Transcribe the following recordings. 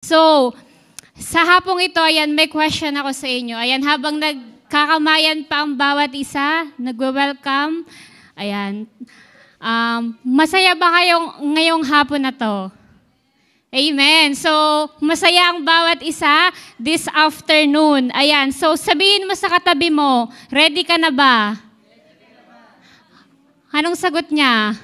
So, sa hapong ito, ayan, may question ako sa inyo. Ayan, habang nagkakamayan pa ang bawat isa, nagwe-welcome, ayan, masaya ba kayong ngayong hapon na to? Amen. So, masaya ang bawat isa this afternoon. Ayan, so sabihin mo sa katabi mo, ready ka na ba? Anong sagot niya?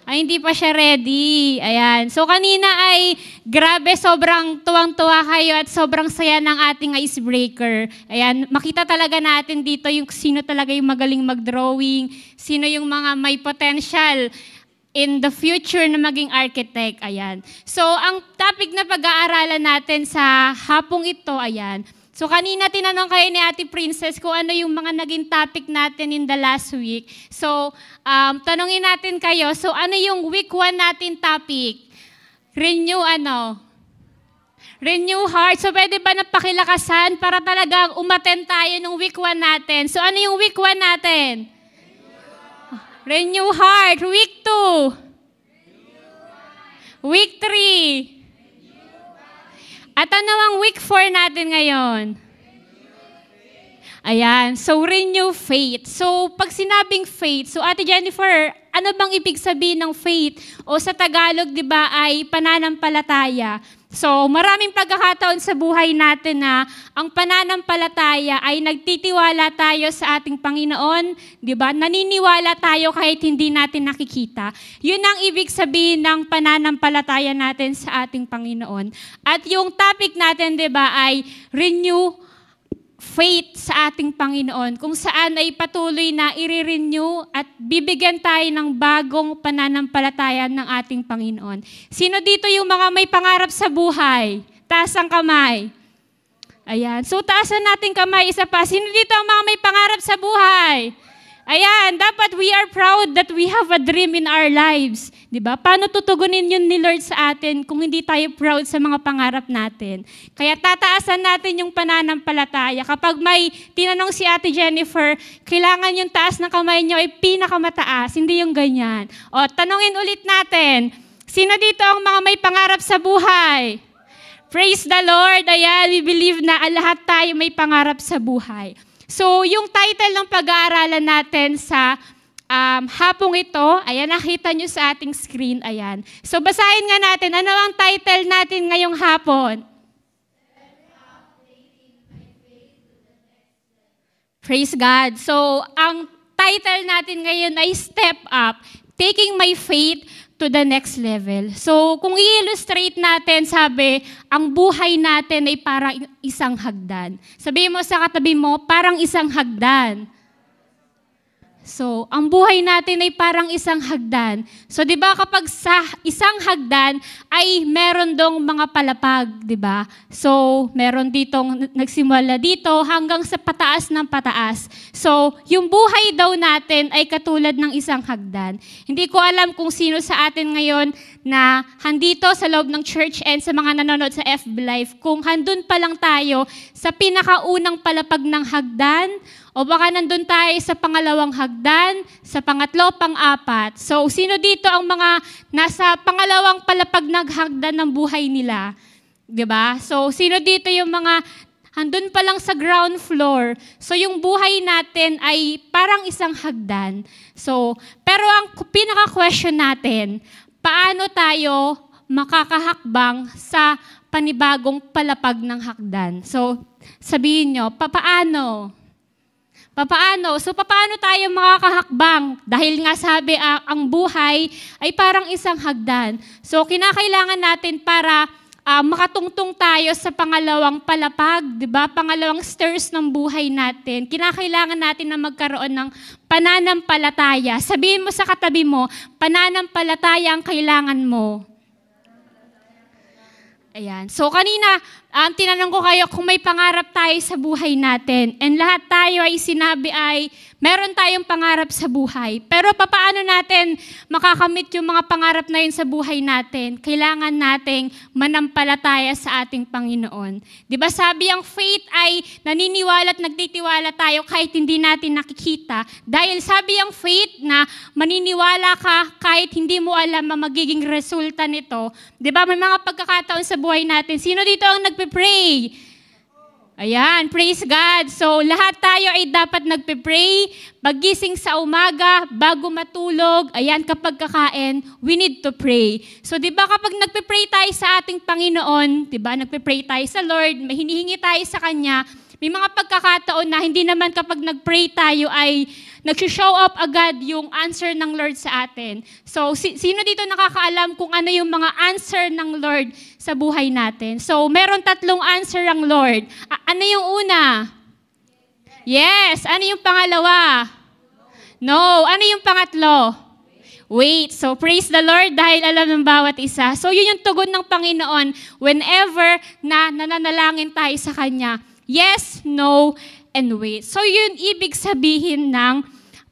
Ay, hindi pa siya ready. Ayan. So, kanina ay grabe, sobrang tuwang-tuwa kayo at sobrang saya ng ating icebreaker. Ayan. Makita talaga natin dito yung sino talaga yung magaling mag-drawing, sino yung mga may potential in the future na maging architect. Ayan. So, ang topic na pag-aaralan natin sa hapong ito, ayan. So, kanina tinanong kayo ni Ate Princess kung ano yung mga naging topic natin in the last week. So, tanongin natin kayo. So, ano yung week 1 natin topic? Renew heart. So, pwede ba napakilakasan para talagang umattend tayo ng week 1 natin? So, ano yung week 1 natin? Renew heart. Week 2. Week 3. At ano ang week 4 natin ngayon? Ayan, so renew faith. So pag sinabing faith, so Ate Jennifer, ano bang ibig sabihin ng faith? O sa Tagalog, di ba, ay pananampalataya. So maraming pagkakataon sa buhay natin na ang pananampalataya ay nagtitiwala tayo sa ating Panginoon, di ba? Naniniwala tayo kahit hindi natin nakikita. Yun ang ibig sabihin ng pananampalataya natin sa ating Panginoon. At yung topic natin, di ba, ay renew faith sa ating Panginoon, kung saan ay patuloy na i-renew at bibigyan tayo ng bagong pananampalataya ng ating Panginoon. Sino dito yung mga may pangarap sa buhay? Taas ang kamay. Ayan. So, taasan natin kamay. Isa pa. Sino dito ang mga may pangarap sa buhay? Ayan. Dapat we are proud that we have a dream in our lives. Diba? Paano tutugunin yun ni Lord sa atin kung hindi tayo proud sa mga pangarap natin? Kaya tataasan natin yung pananampalataya. Kapag may tinanong si Ate Jennifer, kailangan yung taas ng kamay nyo ay pinakamataas, hindi yung ganyan. O, tanongin ulit natin, sino dito ang mga may pangarap sa buhay? Praise the Lord. Ayan, we believe na lahat tayo may pangarap sa buhay. So, yung title ng pag-aaralan natin sa hapong ito, ayan, nakita nyo sa ating screen, ayan. So, basahin nga natin, ano ang title natin ngayong hapon? Praise God. So, ang title natin ngayon ay Step Up, Taking My Faith to the Next Level. So, kung i-illustrate natin, sabi, ang buhay natin ay parang isang hagdan. Sabihin mo sa katabi mo, parang isang hagdan. So, ang buhay natin ay parang isang hagdan. So, di ba kapag sa isang hagdan ay meron dong mga palapag, di ba? So, meron ditong nagsimula dito hanggang sa pataas ng pataas. So, yung buhay daw natin ay katulad ng isang hagdan. Hindi ko alam kung sino sa atin ngayon na handito sa loob ng church and sa mga nanonood sa FB Live, kung handun pa lang tayo sa pinakaunang palapag ng hagdan, o baka nandun tayo sa pangalawang hagdan, sa pangatlo, pang-apat. So, sino dito ang mga nasa pangalawang palapag ng hagdan ng buhay nila? Diba? So, sino dito yung mga handun pa lang sa ground floor? So, yung buhay natin ay parang isang hagdan. So, pero ang pinaka-question natin, paano tayo makakahakbang sa panibagong palapag ng hagdan? So, sabihin nyo, papaano? Papaano? So, papaano tayo makakahakbang? Dahil nga sabi, ang buhay ay parang isang hagdan. So, kinakailangan natin para makatungtong tayo sa pangalawang palapag, di ba? Pangalawang stairs ng buhay natin. Kinakailangan natin na magkaroon ng pananampalataya. Sabihin mo sa katabi mo, pananampalataya ang kailangan mo. Ayan. So, kanina, tinanong ko kayo kung may pangarap tayo sa buhay natin. And lahat tayo ay sinabi ay Meron tayong pangarap sa buhay. Pero papaano natin makakamit yung mga pangarap na yun sa buhay natin? Kailangan nating manampalataya sa ating Panginoon. Di ba sabi ang faith ay naniniwala at nagtitiwala tayo kahit hindi natin nakikita. Dahil sabi ang faith na maniniwala ka kahit hindi mo alam ang magiging resulta nito. Di ba may mga pagkakataon sa buhay natin. Sino dito ang nagpe-pray? Ayan, praise God. So, lahat tayo ay dapat nagpe-pray, pagising sa umaga, bago matulog, ayan, kapag kakain, we need to pray. So, di ba kapag nagpe-pray tayo sa ating Panginoon, di ba, nagpe-pray tayo sa Lord, may hinihingi tayo sa Kanya, may mga pagkakataon na hindi naman kapag nag-pray tayo ay nag-show up agad yung answer ng Lord sa atin. So, sino dito nakakaalam kung ano yung mga answer ng Lord sa buhay natin? So, meron 3 answer ang Lord. Ano yung una? Yes. Ano yung pangalawa? No. Ano yung pangatlo? Wait. So, praise the Lord dahil alam ng bawat isa. So, yun yung tugon ng Panginoon whenever na nananalangin tayo sa Kanya. Yes, no, and wait. So, yun ibig sabihin ng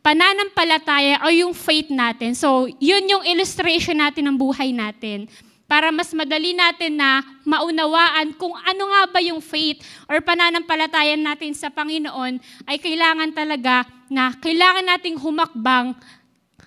pananampalataya o yung faith natin. So, yun yung illustration natin ng buhay natin. Para mas madali natin na maunawaan kung ano nga ba yung faith or pananampalataya natin sa Panginoon ay kailangan talaga na kailangan nating humakbang.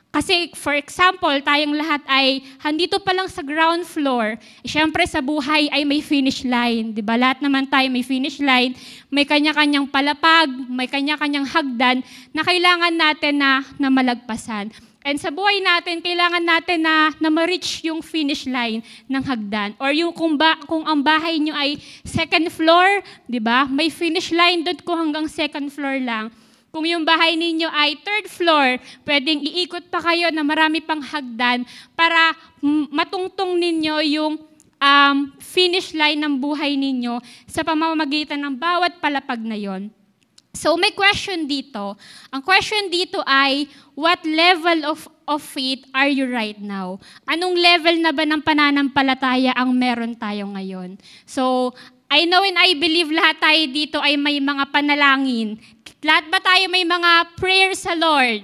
Kasi, for example, tayong lahat ay handito pa lang sa ground floor. Siyempre, sa buhay ay may finish line. Diba? Lahat naman tayo may finish line. May kanya-kanyang palapag, may kanya-kanyang hagdan na kailangan natin na malagpasan. And sa buhay natin, kailangan natin na ma-reach yung finish line ng hagdan. Or yung kung ang bahay nyo ay second floor, diba? May finish line doon ko hanggang second floor lang. Kung yung bahay ninyo ay third floor, pwedeng iikot pa kayo na marami pang hagdan para matungtong ninyo yung finish line ng buhay ninyo sa pamamagitan ng bawat palapag na yon. So may question dito. Ang question dito ay, what level of faith are you right now? Anong level na ba ng pananampalataya ang meron tayo ngayon? So, I know and I believe lahat tayo dito ay may mga panalangin. Lahat ba tayo may mga prayers sa Lord?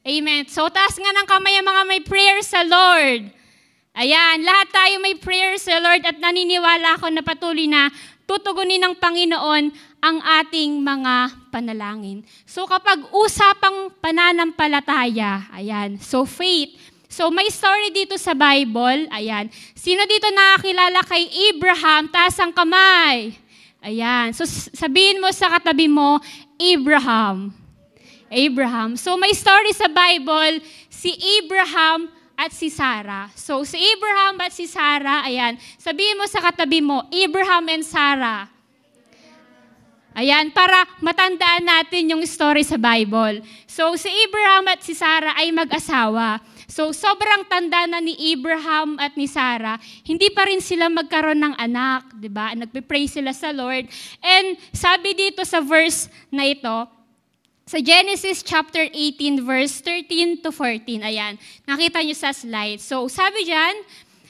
Amen. So, taas nga ng kamay ang mga may prayers sa Lord. Ayan, lahat tayo may prayers sa Lord at naniniwala ako na patuloy na tutugunin ng Panginoon ang ating mga panalangin. So, kapag usapang pananampalataya, ayan, so faith. So, may story dito sa Bible, ayan. Sino dito nakakilala kay Abraham? Taas ang kamay. Ayan. So, sabihin mo sa katabi mo, Abraham. Abraham. So, may story sa Bible, si Abraham at si Sarah. So, si Abraham at si Sarah, ayan. Sabihin mo sa katabi mo, Abraham and Sarah. Ayan, para matandaan natin yung story sa Bible. So, si Abraham at si Sarah ay mag-asawa. So, sobrang tanda na ni Abraham at ni Sarah, hindi pa rin sila magkaroon ng anak, di ba? Nagpe-pray sila sa Lord. And sabi dito sa verse na ito, sa Genesis chapter 18, verse 13 to 14, ayan, nakita niyo sa slide. So, sabi diyan,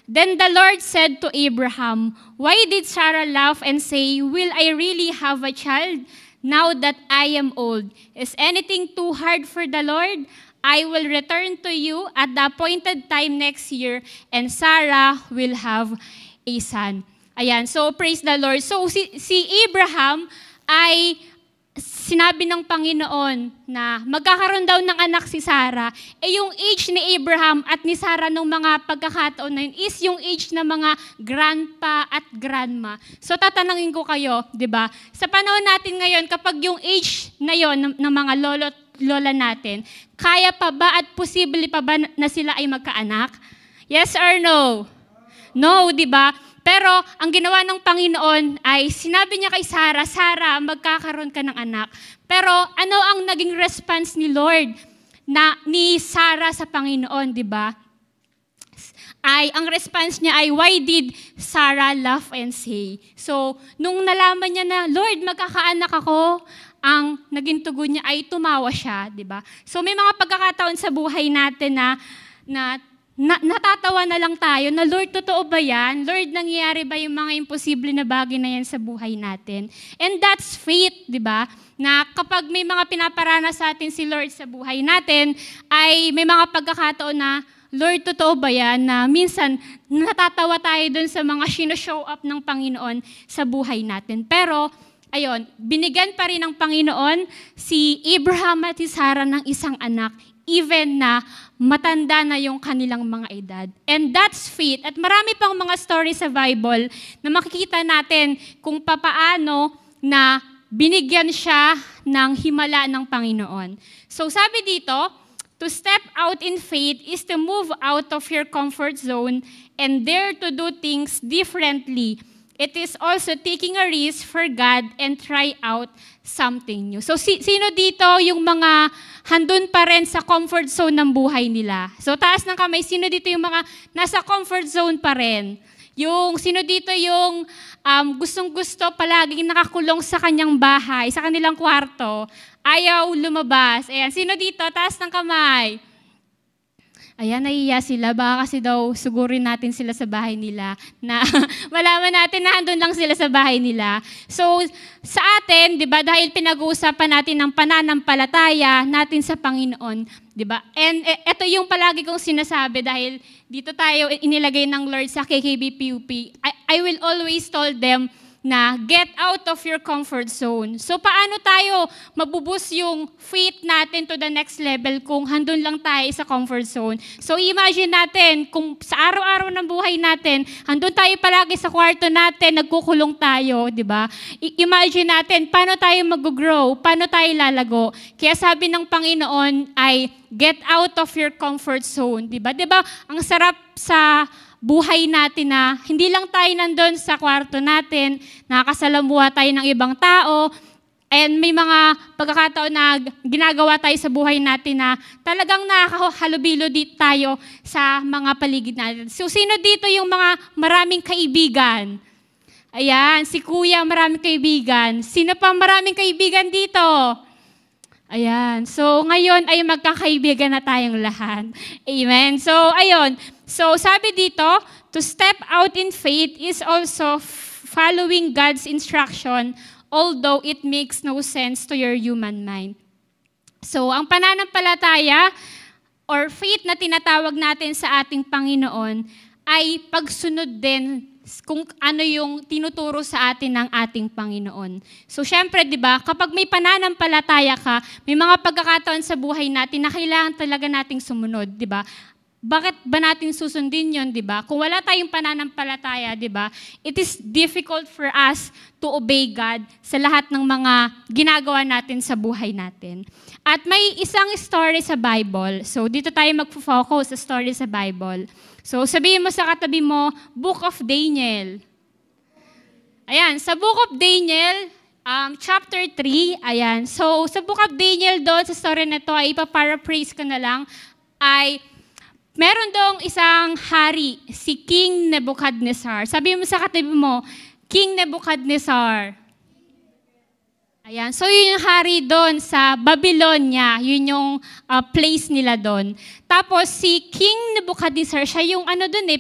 then the Lord said to Abraham, why did Sarah laugh and say, will I really have a child now that I am old? Is anything too hard for the Lord? I will return to you at the appointed time next year, and Sarah will have a son. Ayan, so praise the Lord. So si Abraham ay sinabi ng Panginoon na magkakaroon daw ng anak si Sarah. Yung age ni Abraham at ni Sarah nung mga pagkakataon na yun is yung age ng mga grandpa at grandma. So tatanungin ko kayo, di ba? Sa panahon natin ngayon, kapag yung age na yon ng mga lola natin, kaya pa ba at posible pa ba na sila ay magkaanak? Yes or no? No, di ba? Pero ang ginawa ng Panginoon ay sinabi niya kay Sarah, Sarah, magkakaroon ka ng anak. Pero ano ang naging response ni Lord ni Sarah sa Panginoon, di ba? Ang response niya ay, why did Sarah laugh and say? So, nung nalaman niya na, Lord, magkakaanak ako, ang naging tugon niya ay tumawa siya, di ba? So, may mga pagkakataon sa buhay natin na natatawa na lang tayo na, Lord, totoo ba yan? Lord, nangyayari ba yung mga imposible na bagay na yan sa buhay natin? And that's faith, di ba? Na kapag may mga pinaparanas sa atin si Lord sa buhay natin, ay may mga pagkakataon na, Lord, totoo ba yan? Na minsan, natatawa tayo dun sa mga show up ng Panginoon sa buhay natin. Pero, ayun, binigyan pa rin ng Panginoon si Abraham at si Sarah ng isang anak, even na matanda na yung kanilang mga edad. And that's faith. At marami pang mga story sa Bible na makikita natin kung papaano na binigyan siya ng himala ng Panginoon. So sabi dito, to step out in faith is to move out of your comfort zone and dare to do things differently. It is also taking a risk for God and try out something new. So, sino dito yung mga handun pa rin sa comfort zone ng buhay nila? So, taas ng kamay, sino dito yung mga nasa comfort zone pa rin? Yung, sino dito yung gustong-gusto palaging nakakulong sa kanyang bahay, sa kanilang kwarto, ayaw lumabas? Ayan, sino dito? Taas ng kamay. Ayan, nahiya sila. Baka kasi daw sugurin natin sila sa bahay nila na malaman natin na andun lang sila sa bahay nila. So, sa atin, di ba, dahil pinag-uusapan natin ng pananampalataya natin sa Panginoon, di ba? And ito yung palagi kong sinasabi dahil dito tayo inilagay ng Lord sa KKBPUP. I will always tell them na get out of your comfort zone. So paano tayo mabubus yung faith natin to the next level kung handun lang tayo sa comfort zone? So imagine natin kung sa araw-araw ng buhay natin, handun tayo palagi sa kwarto natin, nagkukulong tayo, di ba? Imagine natin paano tayo mag-grow, paano tayo lalago. Kaya sabi ng Panginoon ay get out of your comfort zone, di ba? Di ba? Ang sarap sa buhay natin na hindi lang tayo nandun sa kwarto natin, nakakasalamuha tayo ng ibang tao, and may mga pagkakataon na ginagawa tayo sa buhay natin na talagang nakakahalubilo dito tayo sa mga paligid natin. So, sino dito yung mga maraming kaibigan? Ayan, si Kuya maraming kaibigan. Sino pa maraming kaibigan dito? Ayan. So, ngayon ay magkakaibigan na tayong lahat. Amen. So, ayun. So, sabi dito, to step out in faith is also following God's instruction, although it makes no sense to your human mind. So, ang pananampalataya or faith na tinatawag natin sa ating Panginoon ay pagsunod din kung ano yung tinuturo sa atin ng ating Panginoon. So, syempre, di ba, kapag may pananampalataya ka, may mga pagkakataon sa buhay natin na kailangan talaga nating sumunod, di ba? Bakit ba natin susundin yun, di ba? Kung wala tayong pananampalataya, di ba, it is difficult for us to obey God sa lahat ng mga ginagawa natin sa buhay natin. At may isang story sa Bible. So, dito tayo magpo-focus sa story sa Bible. So, sabihin mo sa katabi mo, Book of Daniel. Ayan, sa Book of Daniel, chapter 3, ayan. So, sa Book of Daniel doon, sa story na ito, ay ipaparaphrase ko na lang, ay meron dong isang hari, si King Nebuchadnezzar. Sabi mo sa katabi mo, King Nebuchadnezzar. Ayan. So, yun yung hari doon sa Babylonia. Yun yung place nila doon. Tapos, si King Nebuchadnezzar, siya yung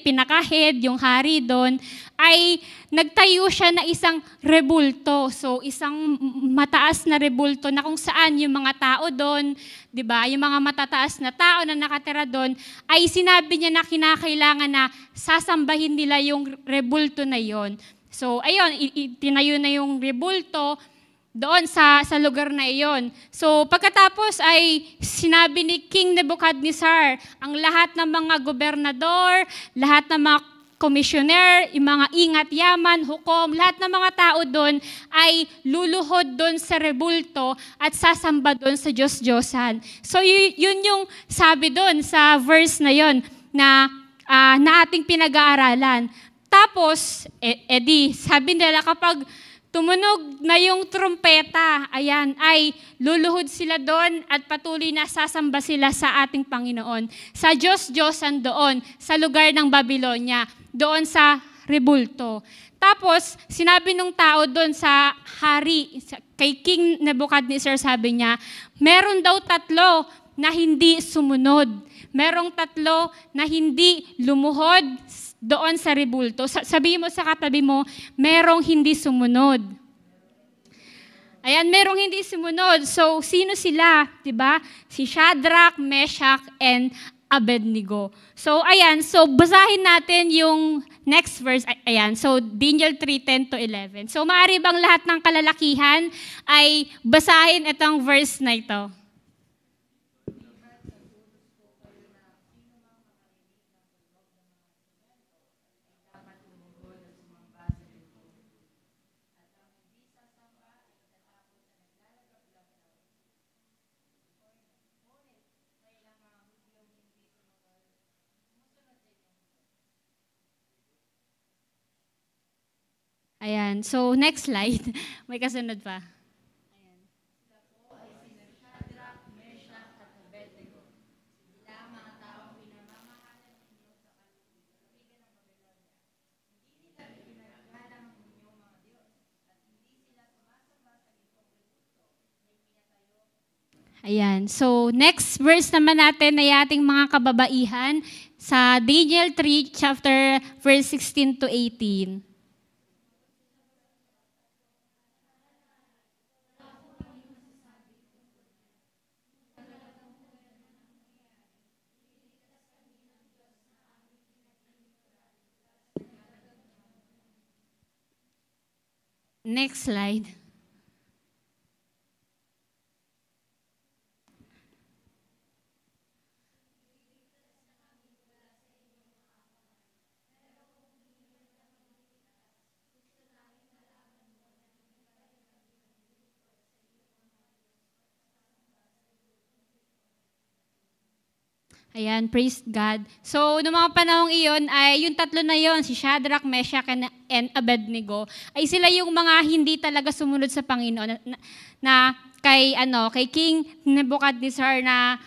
pinaka-head, yung hari doon, ay nagtayo siya na isang rebulto. So, isang mataas na rebulto na kung saan yung mga tao doon, di ba, yung mga matataas na tao na nakatira doon, ay sinabi niya na kinakailangan na sasambahin nila yung rebulto na yon. So, ayun, tinayo na yung rebulto doon sa lugar na iyon. So, pagkatapos ay sinabi ni King Nebuchadnezzar, ang lahat ng mga gobernador, lahat ng mga commissioner, yung mga ingat yaman, hukom, lahat ng mga tao doon ay luluhod doon sa rebulto at sasamba doon sa Diyos-Diyosan. So, yun yung sabi doon sa verse na yon na ating pinag-aaralan. Tapos, sabi nila kapag tumunog na yung trumpeta, ayan, ay luluhod sila doon at patuloy na sasamba sila sa ating Panginoon. Sa Diyos-Diyosan doon, sa lugar ng Babylonia, doon sa rebulto. Tapos, sinabi nung tao doon sa hari, kay King Nebuchadnezzar, sabi niya, meron daw 3 na hindi sumunod. Merong 3 na hindi lumuhod doon sa rebulto. Sabihin mo sa katabi mo, merong hindi sumunod. Ayan, merong hindi sumunod. So, sino sila? Diba? Si Shadrach, Meshach, and Abednego. So, ayan. So, basahin natin yung next verse. Ayan. So, Daniel 3:10-11. So, maaari bang lahat ng kalalakihan ay basahin itong verse na ito? Ayan. So, next slide. May kasunod pa. Ayan. So, next verse naman natin ay ating mga kababaihan sa Daniel 3, chapter verse 16-18. Next slide. Ayan, praise God. So, noong mga panahong iyon, ay yung 3 na yon, si Shadrach, Meshach, and Abednego, ay sila yung mga hindi talaga sumunod sa Panginoon na kay King Nebuchadnezzar na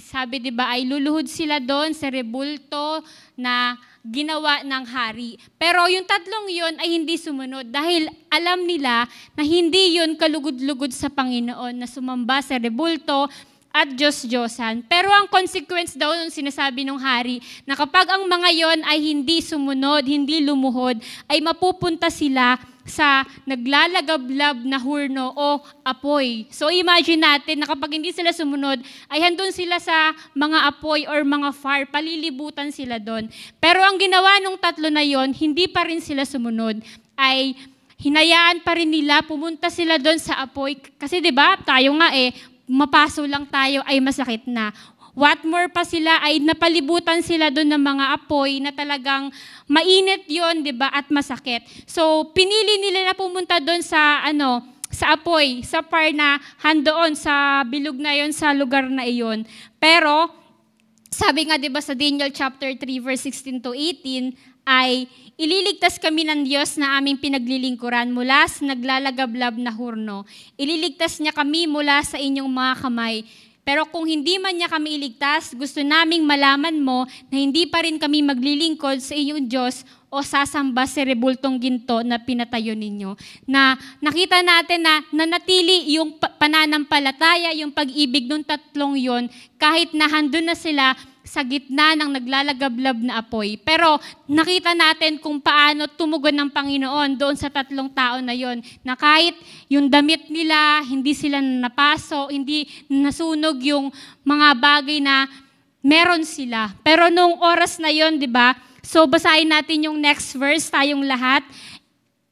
sabi, 'di ba, ay luluhod sila doon sa rebulto na ginawa ng hari. Pero yung 3 yon ay hindi sumunod dahil alam nila na hindi yon kalugod-lugod sa Panginoon na sumamba sa rebulto at Diyos-Diyosan. Pero ang consequence daw nung sinasabi ng hari, na kapag ang mga yon ay hindi sumunod, hindi lumuhod, ay mapupunta sila sa naglalagablab na hurno o apoy. So imagine natin na kapag hindi sila sumunod, ay handun sila sa mga apoy or mga fire, palilibutan sila doon. Pero ang ginawa ng 3 na yon, hindi pa rin sila sumunod, ay hinayaan pa rin nila, pumunta sila doon sa apoy. Kasi 'di ba, tayo nga mapaso lang tayo ay masakit na. What more pa sila ay napalibutan sila doon ng mga apoy na talagang mainit yon, 'di ba, at masakit. So pinili nila na pumunta doon sa sa apoy, sa fire na handoon sa bilog na yon, sa lugar na iyon. Pero sabi nga 'di ba sa Daniel chapter 3 verse 16-18 ay ililigtas kami ng Diyos na aming pinaglilingkuran mula sa naglalagablab na hurno. Ililigtas niya kami mula sa inyong mga kamay. Pero kung hindi man niya kami iligtas, gusto naming malaman mo na hindi pa rin kami maglilingkod sa inyong Diyos o sasamba sa rebultong ginto na pinatayo ninyo. Na nakita natin na nanatili yung pananampalataya, yung pag-ibig ng 3 yon, kahit na handun na sila sa gitna ng naglalagablab na apoy. Pero nakita natin kung paano tumugon ng Panginoon doon sa 3 tao na yon, na kahit yung damit nila, hindi sila napaso, hindi nasunog yung mga bagay na meron sila. Pero nung oras na yon, 'di ba? So basahin natin yung next verse, tayong lahat.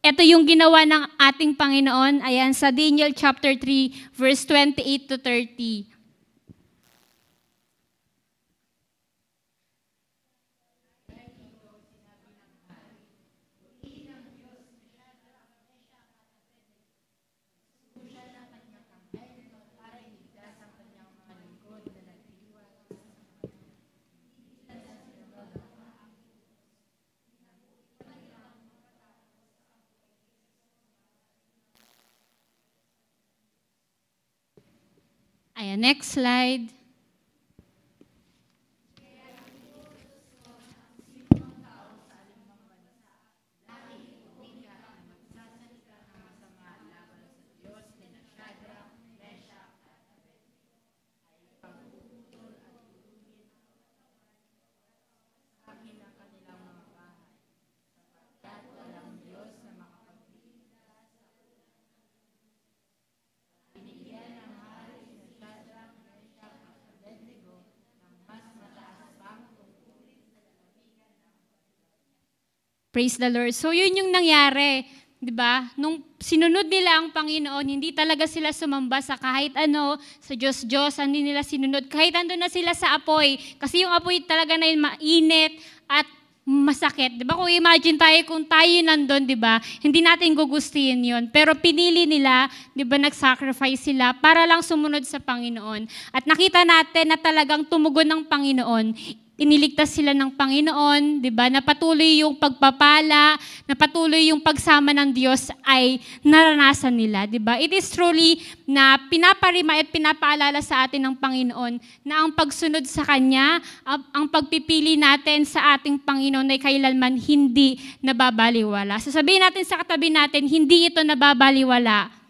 Ito yung ginawa ng ating Panginoon. Ayan, sa Daniel chapter 3, verse 28-30. Ayan, next slide. Praise the Lord. So yun yung nangyari, 'di ba? Nung sinunod nila ang Panginoon, hindi talaga sila sumamba sa kahit ano, sa Diyos, hindi nila sinunod. Kahit andun na sila sa apoy, kasi yung apoy talaga na yun mainit at masakit. 'Di ba? Kung imagine tayo kung tayo nandun, 'di ba? Hindi natin gugustuhin 'yon. Pero pinili nila, 'di ba, nag-sacrifice sila para lang sumunod sa Panginoon. At nakita natin na talagang tumugon ng Panginoon. Iniligtas sila ng Panginoon, 'di ba? Napatuloy yung pagpapala, napatuloy yung pagsama ng Diyos ay naranasan nila, 'di ba? It is truly na pinaparima at pinapaalala sa atin ng Panginoon na ang pagsunod sa Kanya, ang pagpipili natin sa ating Panginoon ay kailanman hindi nababaliwala. Sasabihin natin sa katabi natin, hindi ito nababaliwala.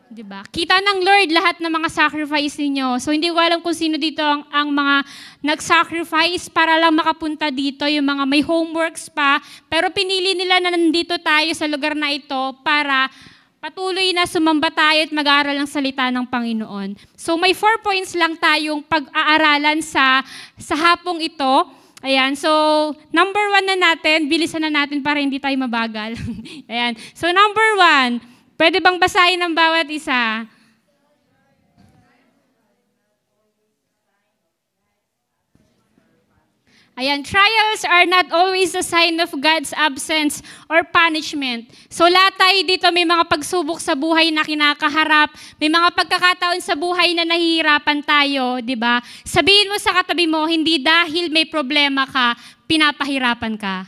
Diba? Kita ng Lord lahat ng mga sacrifice ninyo. So hindi ko alam kung sino dito ang mga nag-sacrifice para lang makapunta dito, yung mga may homeworks pa, pero pinili nila na nandito tayo sa lugar na ito para patuloy na sumamba tayo at mag-aaral ng salita ng Panginoon. So may 4 points lang tayong pag-aaralan sa hapong ito. Ayan, so number 1 na natin, bilisan na natin para hindi tayo mabagal. Ayan, so number 1, pwede bang basahin ng bawat isa? Ayan, trials are not always a sign of God's absence or punishment. So lahat tayo dito may mga pagsubok sa buhay na kinakaharap, may mga pagkakataon sa buhay na nahihirapan tayo, di ba? Sabihin mo sa katabi mo, hindi dahil may problema ka, pinapahirapan ka.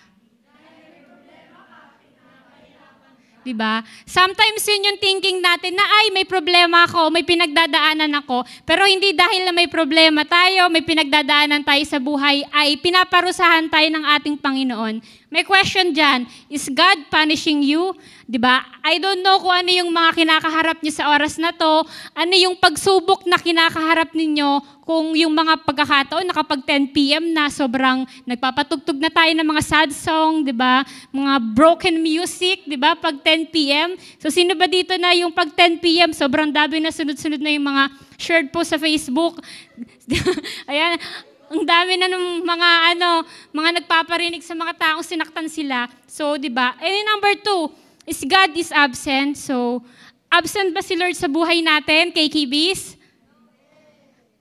Diba? Sometimes yun yung thinking natin na ay may problema ako, may pinagdadaanan ako, pero hindi dahil na may problema tayo, may pinagdadaanan tayo sa buhay, ay pinaparusahan tayo ng ating Panginoon. May question dyan, is God punishing you? Diba? I don't know kung ano yung mga kinakaharap niyo sa oras na to, ano yung pagsubok na kinakaharap ninyo, kung yung mga pagkakataon na kapag 10 p.m. na sobrang nagpapatugtog na tayo ng mga sad song, di ba? Mga broken music, di ba? Pag 10 p.m. So sino ba dito na yung pag 10 p.m. sobrang dami na sunod-sunod na yung mga shared po sa Facebook. Ayan, ang dami na ng mga nagpaparinig sa mga taong sinaktan sila. So, di ba? And number 2, is God is absent. So, absent ba si Lord sa buhay natin, KKBs?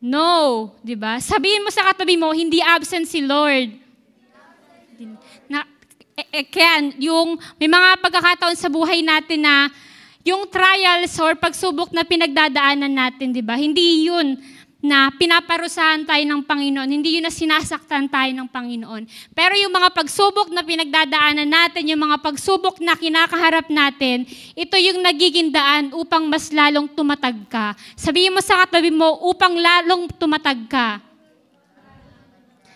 No, 'di ba? Sabihin mo sa katabi mo, hindi absent si Lord. Kaya yung may mga pagkakataon sa buhay natin na yung trials or pagsubok na pinagdadaanan natin, 'di ba? Hindi 'yun na pinaparusahan tayo ng Panginoon, hindi 'yun na sinasaktan tayo ng Panginoon. Pero yung mga pagsubok na pinagdadaanan natin, yung mga pagsubok na kinakaharap natin, ito yung nagiging daan upang mas lalong tumatag ka. Sabihin mo sa katabi mo, upang lalong tumatag ka.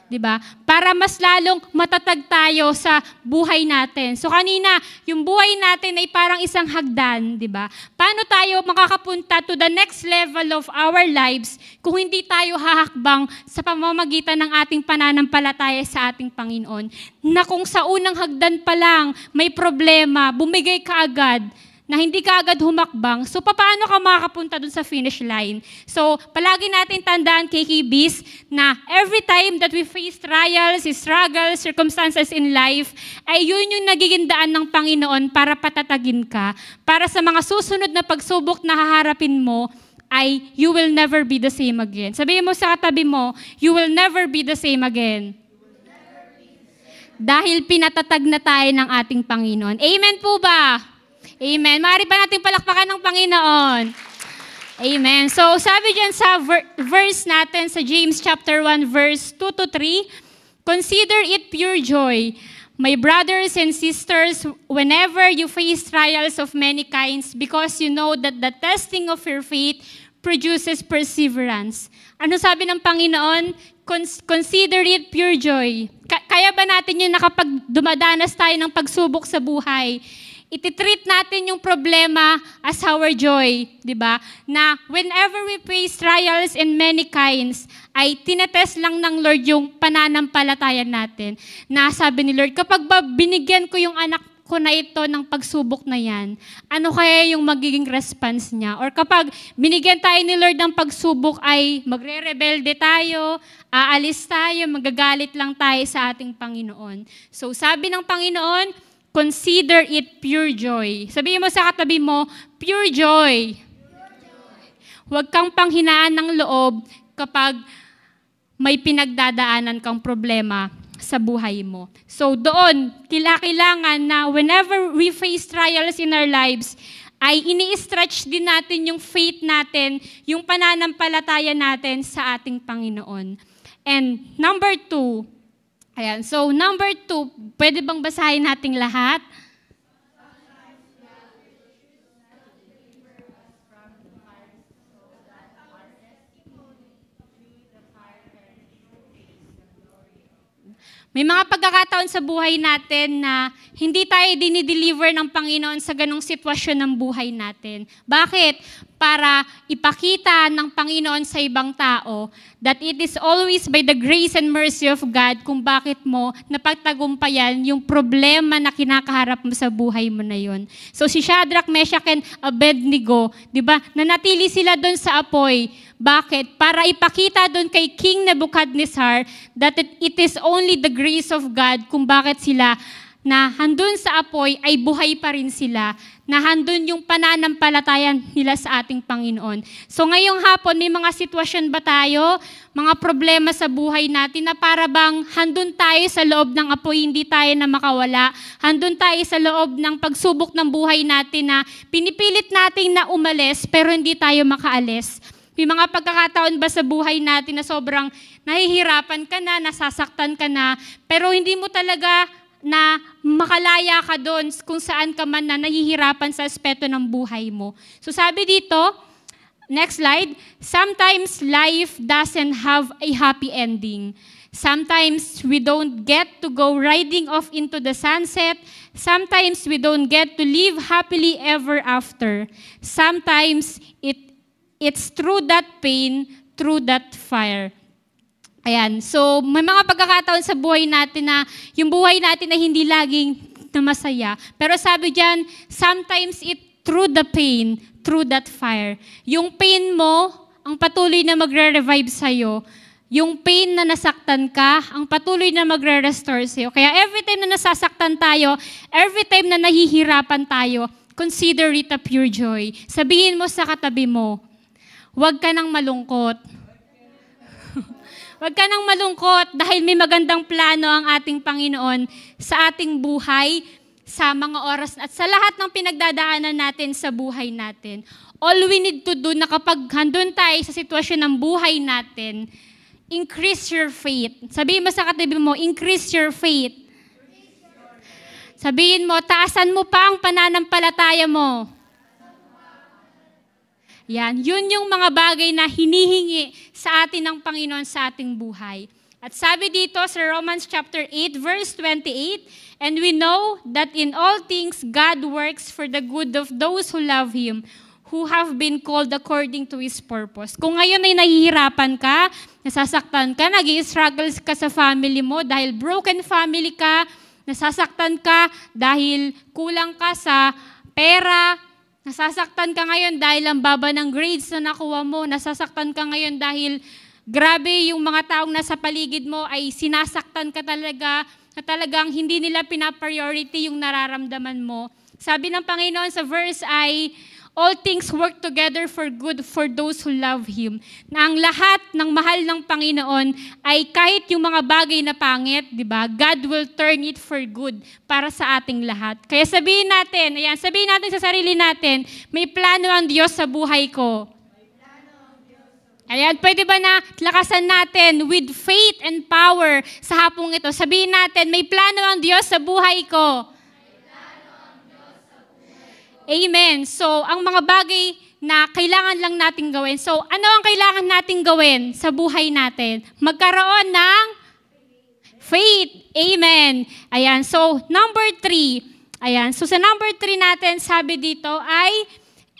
Diba? Para mas lalong matatag tayo sa buhay natin. So kanina, yung buhay natin ay parang isang hagdan, diba? Paano tayo makakapunta to the next level of our lives kung hindi tayo hahakbang sa pamamagitan ng ating pananampalataya sa ating Panginoon? Na kung sa unang hagdan pa lang may problema, bumigay ka agad, na hindi ka agad humakbang, so paano ka makakapunta dun sa finish line? So, palagi natin tandaan, KKBs, na every time that we face trials, struggles, circumstances in life, ay yun yung nagiging daan ng Panginoon para patatagin ka, para sa mga susunod na pagsubok na haharapin mo, ay you will never be the same again. Sabihin mo sa katabi mo, you will never be the same again. Dahil pinatatag na tayo ng ating Panginoon. Amen po ba? Amen. Maaari pa natin palakpakan ng Panginoon. Amen. So, sabi dyan sa verse natin sa James chapter 1, verse 2-3, consider it pure joy, my brothers and sisters, whenever you face trials of many kinds, because you know that the testing of your faith produces perseverance. Ano sabi ng Panginoon? Consider it pure joy. Kaya ba natin yun na kapag dumadanas tayo ng pagsubok sa buhay, ititreat natin yung problema as our joy, di ba? Na whenever we face trials in many kinds, ay tinetest lang ng Lord yung pananampalatayan natin. Na sabi ni Lord, kapag ba binigyan ko yung ko na ito ng pagsubok na yan, ano kaya yung magiging response niya? Or kapag binigyan tayo ni Lord ng pagsubok ay magre-rebelde tayo, aalis tayo, magagalit lang tayo sa ating Panginoon. So sabi ng Panginoon, consider it pure joy. Sabihin mo sa katabi mo, pure joy. Huwag kang panghinaan ng loob kapag may pinagdadaanan kang problema sa buhay mo. So doon, kailangan na whenever we face trials in our lives, ay ini-stretch din natin yung faith natin, yung pananampalataya natin sa ating Panginoon. And number 2, ayan, so number 2, pwede bang basahin nating lahat? May mga pagkakataon sa buhay natin na hindi tayo dinideliver ng Panginoon sa ganong sitwasyon ng buhay natin. Bakit? Para ipakita ng Panginoon sa ibang tao that it is always by the grace and mercy of God kung bakit mo napagtagumpayan yung problema na kinakaharap mo sa buhay mo na yon. So si Shadrach, Meshach, and Abednego, di ba, nanatili sila doon sa apoy. Bakit? Para ipakita doon kay King Nebuchadnezzar that it is only the grace of God kung bakit sila na handun sa apoy ay buhay pa rin sila, na handun yung pananampalataya nila sa ating Panginoon. So ngayong hapon, may mga sitwasyon ba tayo, mga problema sa buhay natin na para bang handun tayo sa loob ng apoy, hindi tayo na makawala, handun tayo sa loob ng pagsubok ng buhay natin na pinipilit natin na umalis pero hindi tayo makaalis. May mga pagkakataon ba sa buhay natin na sobrang nahihirapan ka na, nasasaktan ka na, pero hindi mo talaga na makalaya ka doon kung saan ka man na nahihirapan sa aspeto ng buhay mo. So sabi dito, next slide, sometimes life doesn't have a happy ending. Sometimes we don't get to go riding off into the sunset. Sometimes we don't get to live happily ever after. Sometimes it's through that pain, through that fire. Ayan, so may mga pagkakataon sa buhay natin na yung buhay natin na hindi laging na masaya. Pero sabi diyan, sometimes it through the pain, through that fire. Yung pain mo, ang patuloy na magre-revive sa'yo. Yung pain na nasaktan ka, ang patuloy na magre-restore sa'yo. Kaya every time na nasasaktan tayo, every time na nahihirapan tayo, consider it a pure joy. Sabihin mo sa katabi mo, huwag ka nang malungkot. Huwag ka nang malungkot dahil may magandang plano ang ating Panginoon sa ating buhay, sa mga oras at sa lahat ng pinagdadaanan natin sa buhay natin. All we need to do na kapag handun tayo sa sitwasyon ng buhay natin, increase your faith. Sabihin mo sa katabi mo, increase your faith. Sabihin mo, taasan mo pa ang pananampalataya mo. Yan, yun yung mga bagay na hinihingi sa atin ng Panginoon sa ating buhay. At sabi dito sa Romans chapter 8, verse 28, and we know that in all things God works for the good of those who love Him, who have been called according to His purpose. Kung ngayon ay nahihirapan ka, nasasaktan ka, nag-i-struggle ka sa family mo dahil broken family ka, nasasaktan ka dahil kulang ka sa pera, nasasaktan ka ngayon dahil ang baba ng grades na nakuha mo. Nasasaktan ka ngayon dahil grabe yung mga taong nasa paligid mo ay sinasaktan ka talaga, na talagang hindi nila pinapriority yung nararamdaman mo. Sabi ng Panginoon sa verse ay, all things work together for good for those who love Him. Na ang lahat ng mahal ng Panginoon ay kahit yung mga bagay na pangit, di ba? God will turn it for good para sa ating lahat. Kaya sabihin natin, ayan, sabihin natin sa sarili natin, may plano ang Diyos sa buhay ko. Ayan, pwede ba na lakasan natin with faith and power sa hapong ito? Sabihin natin, may plano ang Diyos sa buhay ko. Amen. So, ang mga bagay na kailangan lang nating gawin. So, ano ang kailangan nating gawin sa buhay natin? Magkaroon ng faith. Amen. Ayan. So, number 3. Ayan. So, sa number 3 natin, sabi dito ay,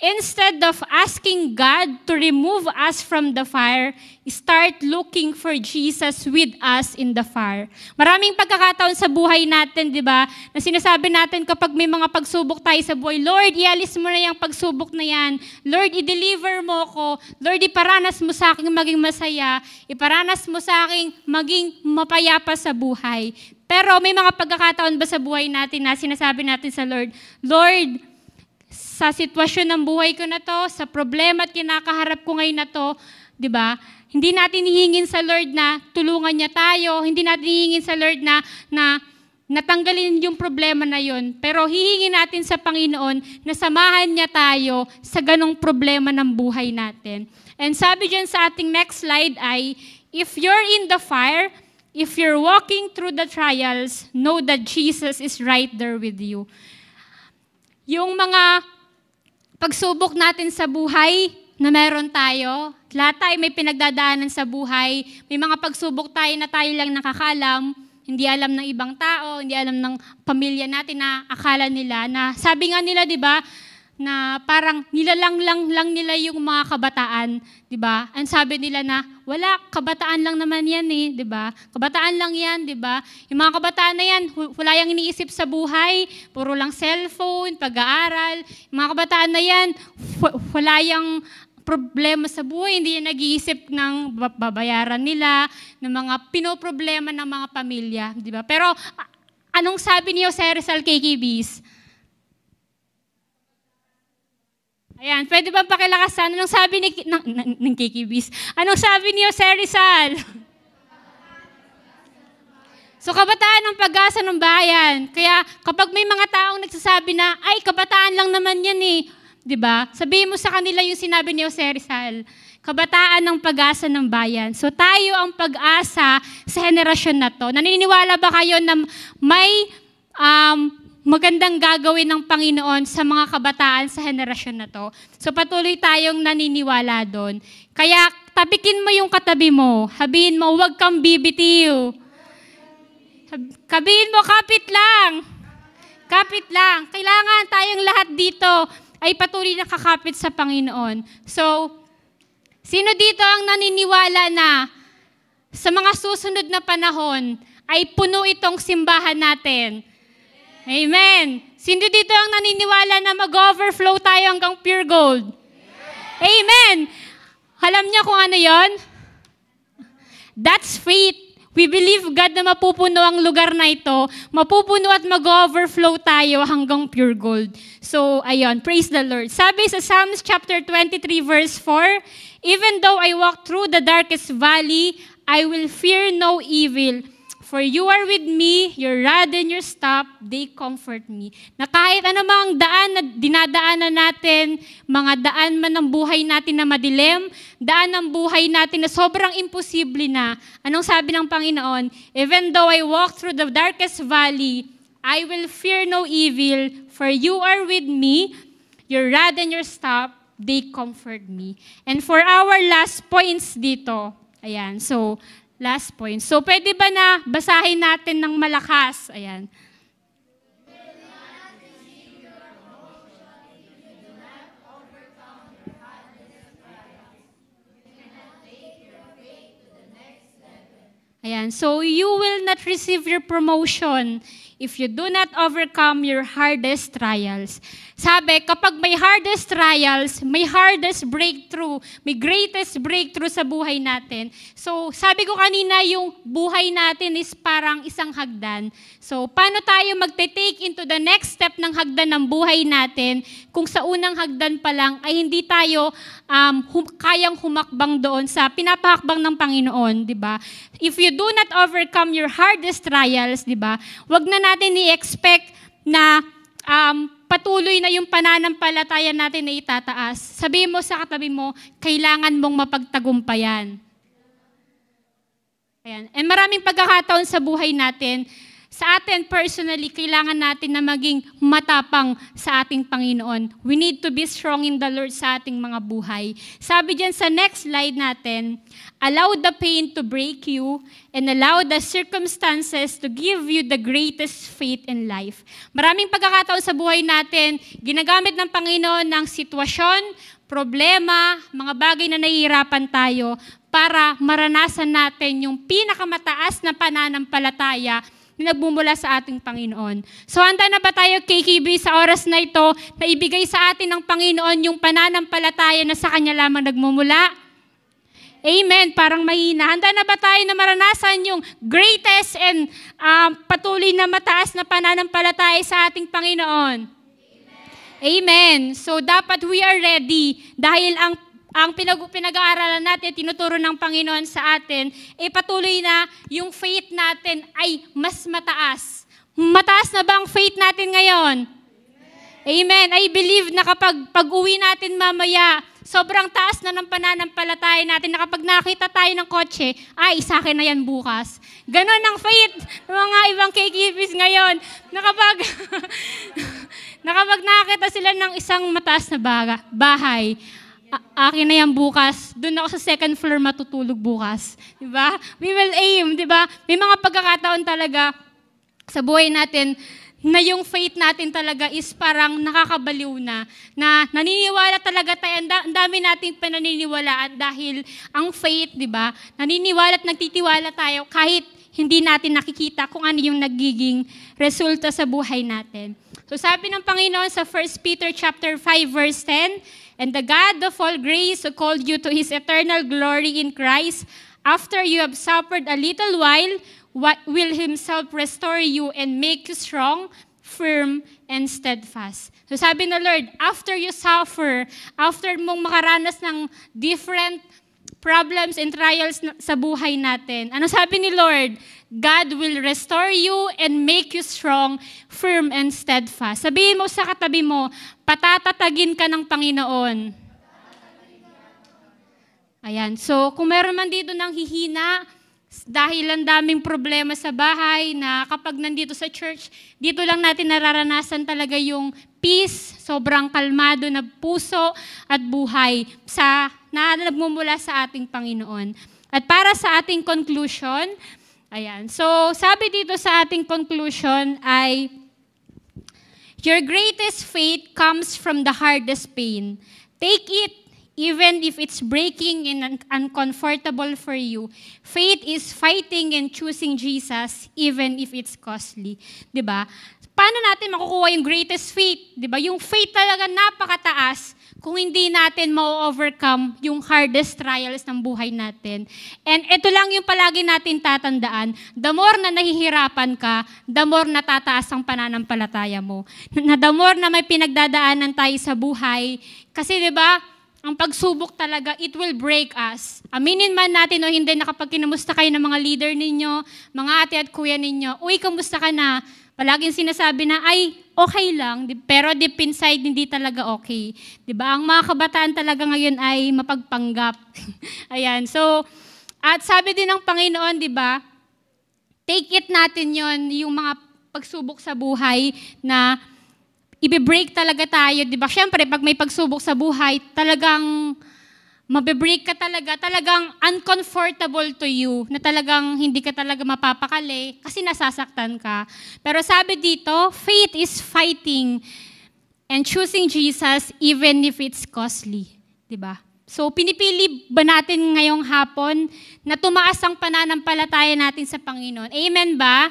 Instead of asking God to remove us from the fire, start looking for Jesus with us in the fire. Maraming pagkakataon sa buhay natin, di ba, na sinasabi natin kapag may mga pagsubok tayo sa buhay, Lord, ialis mo na yung pagsubok na yan. Lord, i-deliver mo ko. Lord, iparanas mo sa akin maging masaya. Iparanas mo sa akin maging mapayapa sa buhay. Pero may mga pagkakataon ba sa buhay natin na sinasabi natin sa Lord, Lord, sa sitwasyon ng buhay ko na to, sa problema at kinakaharap ko ngayon na to, di ba? Hindi natin hihingin sa Lord na tulungan niya tayo, hindi natin hihingin sa Lord na natanggalin yung problema na yun. Pero hihingin natin sa Panginoon na samahan niya tayo sa ganong problema ng buhay natin. And sabi dyan sa ating next slide ay, if you're in the fire, if you're walking through the trials, know that Jesus is right there with you. Yung mga pagsubok natin sa buhay na meron tayo, lahat tayo may pinagdadaanan sa buhay, may mga pagsubok tayo na tayo lang nakakaalam, hindi alam ng ibang tao, hindi alam ng pamilya natin na akala nila, na sabi nga nila, di ba, na parang nilalang lang nila yung mga kabataan, di ba? Ang sabi nila na, wala, kabataan lang naman yan eh, di ba? Kabataan lang yan, di ba? Yung mga kabataan na yan, wala yung iniisip sa buhay, puro lang cellphone, pag-aaral. Yung mga kabataan na yan, wala yung problema sa buhay, hindi yan nag-iisip ng babayaran nila, ng mga pinoproblema ng mga pamilya, di ba? Pero, anong sabi ni Jose Rizal KKBs? Ayan, pwede ba pakilakasan? Anong sabi ng KKBs? Anong sabi ni Jose Rizal? So, kabataan ang pag-asa ng bayan. Kaya, kapag may mga taong nagsasabi na, ay, kabataan lang naman yan eh. Diba? Sabihin mo sa kanila yung sinabi ni Jose Rizal. Kabataan ng pag-asa ng bayan. So, tayo ang pag-asa sa henerasyon na to. Naniniwala ba kayo na may magandang gagawin ng Panginoon sa mga kabataan sa henerasyon na to? So patuloy tayong naniniwala doon. Kaya tapikin mo yung katabi mo. Sabihin mo, huwag kang bibitiw. Sabihin mo, kapit lang. Kapit lang. Kailangan tayong lahat dito ay patuloy na kakapit sa Panginoon. So, sino dito ang naniniwala na sa mga susunod na panahon ay puno itong simbahan natin? Amen. Sino dito ang naniniwala na mag-overflow tayo hanggang pure gold? Amen. Alam niyo kung ano yon? That's faith. We believe God na mapupuno ang lugar na ito, mapupuno at mag-overflow tayo hanggang pure gold. So, ayun, praise the Lord. Sabi sa Psalms chapter 23 verse 4, even though I walk through the darkest valley, I will fear no evil. For you are with me, your rod and your staff, they comfort me. Na kahit anumang daan na dinadaanan natin, mga daan man ng buhay natin na madilim, daan ng buhay natin na sobrang imposible na, anong sabi ng Panginoon? Even though I walk through the darkest valley, I will fear no evil, for you are with me, your rod and your staff, they comfort me. And for our last points dito, ayan, so, last point. So, pwede ba na basahin natin ng malakas? Ayan. Ayan. So, you will not receive your promotion if you do not overcome your hardest trials. Sabi, kapag may hardest trials, may hardest breakthrough, may greatest breakthrough sa buhay natin. So, sabi ko kanina, yung buhay natin is parang isang hagdan. So, paano tayo magte-take into the next step ng hagdan ng buhay natin kung sa unang hagdan pa lang ay hindi tayo kayang humakbang doon sa pinapahakbang ng Panginoon, di ba? If you do not overcome your hardest trials, di ba? Wag na natin i-expect na patuloy na yung pananampalataya natin na itataas. Sabihin mo sa katabi mo, kailangan mong mapagtagumpayan. Ayan. And maraming pagkakataon sa buhay natin, sa atin personally, kailangan natin na maging matapang sa ating Panginoon. We need to be strong in the Lord sa ating mga buhay. Sabi dyan sa next slide natin, allow the pain to break you and allow the circumstances to give you the greatest faith in life. Maraming pagkakataon sa buhay natin, ginagamit ng Panginoon ng sitwasyon, problema, mga bagay na nahihirapan tayo para maranasan natin yung pinakamataas na pananampalataya na nagmumula sa ating Panginoon. So, handa na ba tayo, KKB, sa oras na ito na ibigay sa atin ng Panginoon yung pananampalataya na sa Kanya lamang nagmumula? Amen. Parang mahina. Handa na ba tayo na maranasan yung greatest and patuloy na mataas na pananampalataya sa ating Panginoon? Amen. So, dapat we are ready dahil ang pinag-aaralan natin, tinuturo ng Panginoon sa atin, patuloy na yung faith natin ay mas mataas. Mataas na ba ang faith natin ngayon? Amen. I believe na kapag pag-uwi natin mamaya, sobrang taas na ng pananampalataya natin na kapag nakita tayo ng kotse, ay, sa akin na yan bukas. Ganon ang faith ng mga ibang KKBs ngayon na kapag nakakita sila ng isang mataas na bahay, akin na yan bukas. Doon ako sa second floor matutulog bukas. Diba? We will aim, diba? May mga pagkakataon talaga sa buhay natin na yung faith natin talaga is parang nakakabaliw na naniniwala talaga tayo, ang dami nating pananiniwalaan dahil ang faith, diba? Naniniwala at nagtitiwala tayo kahit hindi natin nakikita kung ano yung nagiging resulta sa buhay natin. So sabi ng Panginoon sa 1 Peter chapter 5 verse 10, and the God of all grace who called you to His eternal glory in Christ, after you have suffered a little while, will Himself restore you and make you strong, firm, and steadfast. So sabi ng Lord, after you suffer, after mong makaranas ng different problems and trials sa buhay natin, ano sabi ni Lord? God will restore you and make you strong, firm, and steadfast. Sabihin mo sa katabi mo, patatatagin ka ng Panginoon. Ayan. So, kung meron man dito ng hihina, dahil ang daming problema sa bahay, na kapag nandito sa church, dito lang natin nararanasan talaga yung peace, sobrang kalmado na puso at buhay na nagmumula sa ating Panginoon. At para sa ating conclusion, ayan. So, sabi dito sa ating conclusion ay, your greatest faith comes from the hardest pain. Take it, even if it's breaking and uncomfortable for you. Faith is fighting and choosing Jesus, even if it's costly. Diba? Paano natin makukuha yung greatest faith? Diba? Yung faith talaga napakataas kung hindi natin ma-overcome yung hardest trials ng buhay natin. And ito lang yung palagi natin tatandaan, the more na nahihirapan ka, the more na tataas ang pananampalataya mo. The more na may pinagdadaanan tayo sa buhay. Kasi diba, ang pagsubok talaga, it will break us. Aminin man natin o hindi, na kapag kinamusta kayo ng mga leader ninyo, mga ate at kuya ninyo, uy, kamusta ka na? Palaging sinasabi na, ay, okay lang, pero deep inside, hindi talaga okay. Diba? Ang mga kabataan talaga ngayon ay mapagpanggap. Ayan, so, at sabi din ng Panginoon, diba, take it natin yon yung mga pagsubok sa buhay na i-break talaga tayo, diba? Siyempre, pag may pagsubok sa buhay, talagang mabe-break ka talaga, talagang uncomfortable to you, na talagang hindi ka talaga mapapakali kasi nasasaktan ka. Pero sabi dito, faith is fighting and choosing Jesus even if it's costly. Diba? So, pinipili ba natin ngayong hapon na tumaas ang pananampalataya natin sa Panginoon? Amen ba?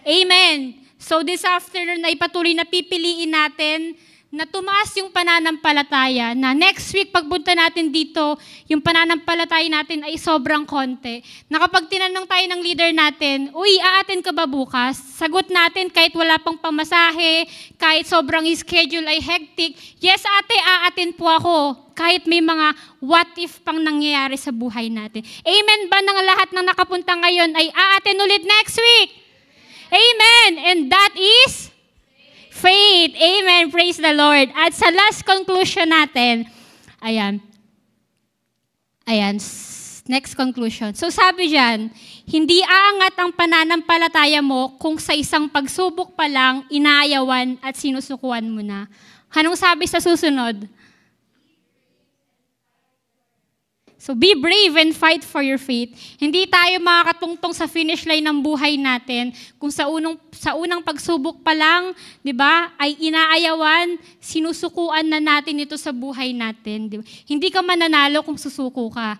Amen. So, this afternoon ay patuloy na pipiliin natin na tumaas yung pananampalataya, na next week pagpunta natin dito, yung pananampalataya natin ay sobrang konti. Na kapag tinanong tayo ng leader natin, uy, aaten ka ba bukas? Sagot natin kahit wala pang pamasahe, kahit sobrang schedule ay hectic, yes ate, aaten po ako. Kahit may mga what if pang nangyayari sa buhay natin. Amen ba ng lahat ng nakapunta ngayon ay aaten ulit next week? Amen! And that is faith. Amen. Praise the Lord. At sa last conclusion natin, ayan. Next conclusion. So sabi diyan, hindi aangat ang pananampalataya mo kung sa isang pagsubok pa lang inaayawan at sinusukuan mo na. Anong sabi sa susunod? So be brave and fight for your faith. Hindi tayo makakatungtong sa finish line ng buhay natin kung sa unang pagsubok pa lang, 'di ba, ay inaayawan, sinusukuan na natin ito sa buhay natin, 'di ba? Hindi ka mananalo kung susuko ka.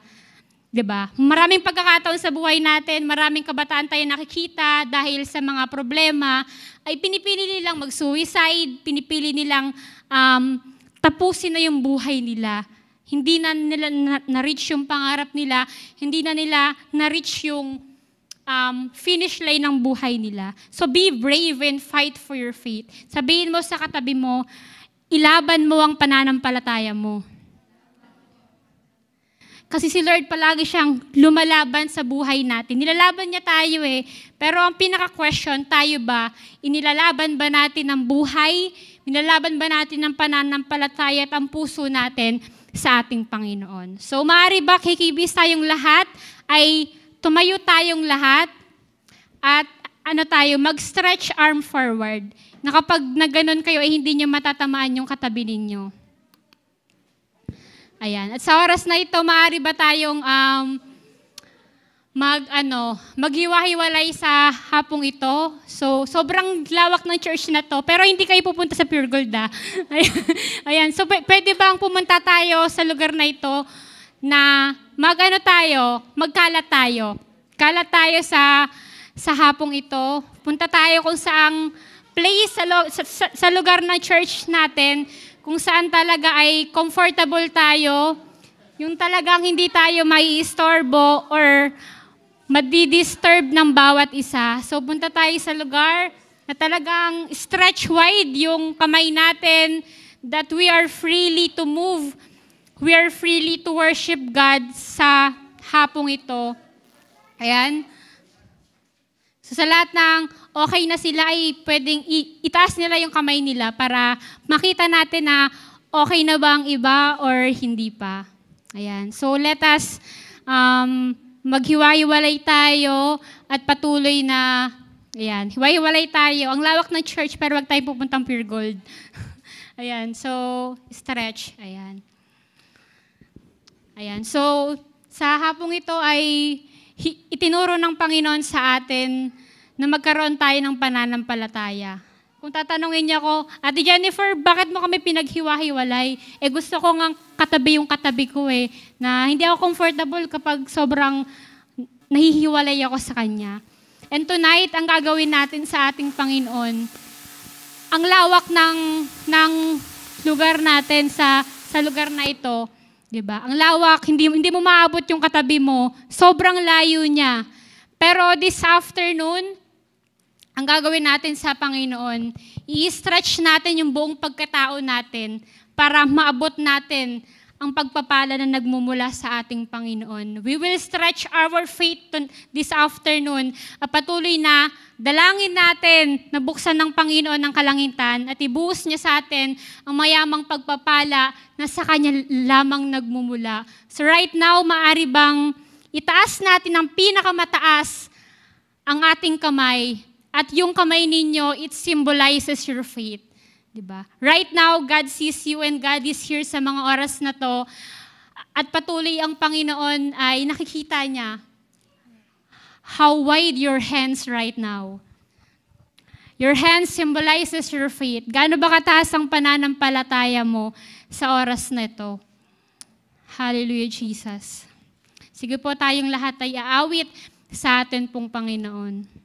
'Di ba? Maraming pagkakataon sa buhay natin, maraming kabataan tayo nakikita dahil sa mga problema ay pinipili nilang mag-suicide, pinipili nilang tapusin na yung buhay nila. Hindi na nila na-reach yung pangarap nila, hindi na nila na-reach yung finish line ng buhay nila. So be brave and fight for your faith. Sabihin mo sa katabi mo, ilaban mo ang pananampalataya mo. Kasi si Lord palagi siyang lumalaban sa buhay natin. Nilalaban niya tayo eh. Pero ang pinaka-question, tayo ba, inilalaban ba natin ang buhay? Nilalaban ba natin ang pananampalataya at ang puso natin sa ating Panginoon? So maaari ba, kikibis tayong lahat, ay tumayo tayong lahat at mag-stretch arm forward. Na kapag naganon kayo, ay hindi nyo matatamaan yung katabi ninyo. Ayan. At sa oras na ito, maaari ba tayong maghiwa-hiwalay sa hapong ito? So, sobrang lawak ng church na to, pero hindi kayo pupunta sa Pure Gold, ah. Ayan. So, pwede bang pumunta tayo sa lugar na ito na magkalat tayo. Kalat tayo sa hapong ito. Punta tayo kung saang place sa lugar ng church natin, kung saan talaga ay comfortable tayo, yung talagang hindi tayo mai-istorbo or madi-disturb ng bawat isa. So punta tayo sa lugar na talagang stretch wide yung kamay natin, that we are freely to move, we are freely to worship God sa hapong ito. Ayan. So sa lahat ng okay na sila ay pwedeng itaas nila yung kamay nila para makita natin na okay na ba ang iba or hindi pa. Ayan. So let us maghiwa-hiwalay tayo at patuloy na, ayan, hiwa-hiwalay tayo. Ang lawak ng church pero wag tayo pupuntang Pure Gold. Ayan. So stretch. Ayan. Ayan. So sa hapong ito ay itinuro ng Panginoon sa atin na magkaroon tayo ng pananampalataya. Kung tatanungin niya ako, Ate Jennifer, bakit mo kami pinaghiwa-hiwalay? Gusto ko nga katabi yung katabi ko na hindi ako comfortable kapag sobrang nahihiwalay ako sa Kanya. And tonight, ang gagawin natin sa ating Panginoon, ang lawak ng lugar natin sa lugar na ito, diba? Ang lawak, hindi mo maabot yung katabi mo, sobrang layo niya. Pero this afternoon, ang gagawin natin sa Panginoon, i-stretch natin yung buong pagkatao natin para maabot natin ang pagpapala na nagmumula sa ating Panginoon. We will stretch our faith this afternoon at patuloy na dalangin natin na buksan ng Panginoon ng kalangitan at ibuhos niya sa atin ang mayamang pagpapala na sa Kanya lamang nagmumula. So right now, maaari bang itaas natin ang pinakamataas ang ating kamay, at yung kamay ninyo, it symbolizes your faith. Diba? Right now, God sees you and God is here sa mga oras na to. At patuloy ang Panginoon ay nakikita niya how wide your hands right now. Your hands symbolizes your faith. Gaano ba kataas ang pananampalataya mo sa oras na ito? Hallelujah, Jesus. Sige po, tayong lahat ay aawit sa atin pong Panginoon.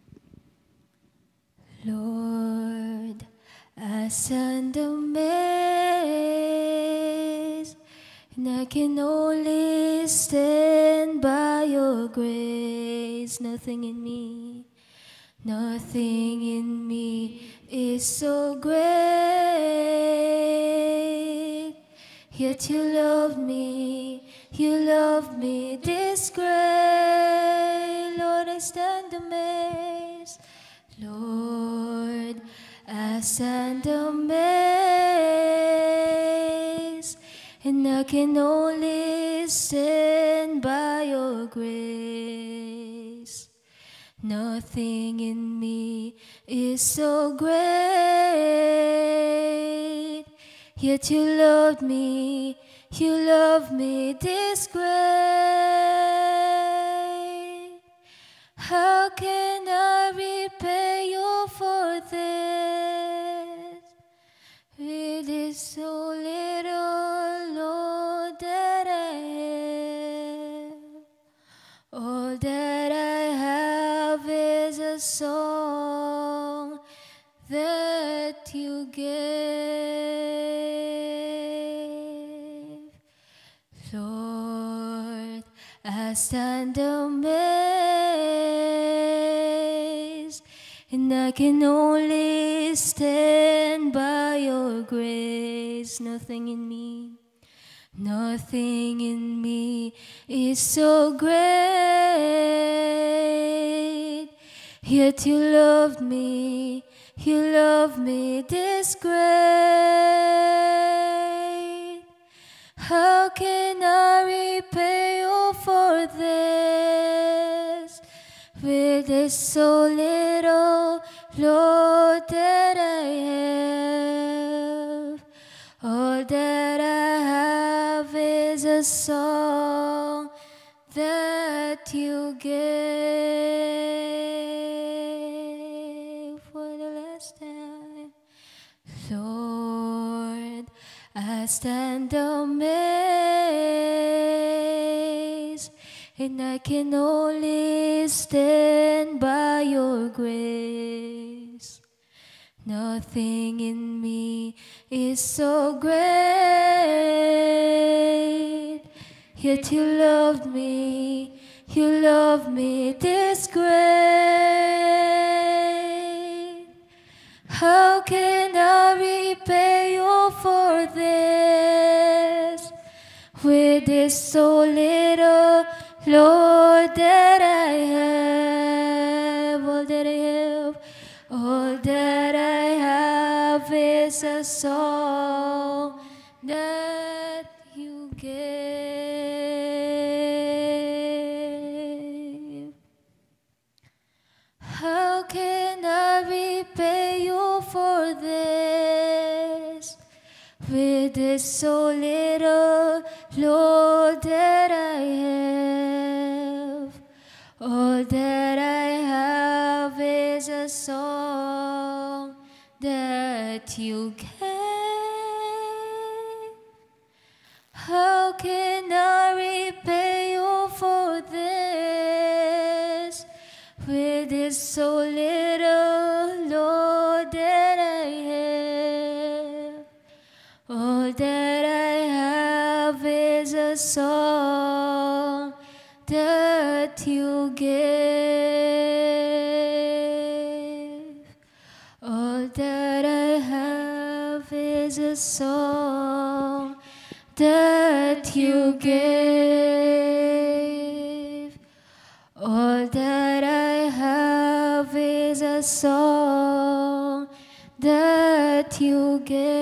Lord, I stand amazed, and I can only stand by your grace. Nothing in me is so great. Yet you love me this great. Lord, I stand amazed. Lord, I stand amazed, and I can only stand by your grace. Nothing in me is so great, yet you loved me this great. How can I repay you for this? It is so little, Lord, that I have. All that I have is a song that you gave. Lord, I stand amazed, and I can only stand by your grace. Nothing in me is so great, yet you loved me this great. How can I repay you for this? With this so little, Lord, that I have. All that I have is a song that you gave for the last time. Lord, I stand amazed, and I can only stand by your grace. Nothing in me is so great, yet you loved me this great. How can I repay you for this? With this so little, Lord, that I have. All that I have, all that I have is a song that you gave. How can I repay you for this? With this so little, Lord, that I have. All that I have is a song that you gave. How can I repay you for this? With this so little, Lord, that I have. All that I have is a song that you gave. All that I have is a song that you gave. All that I have is a song that you gave.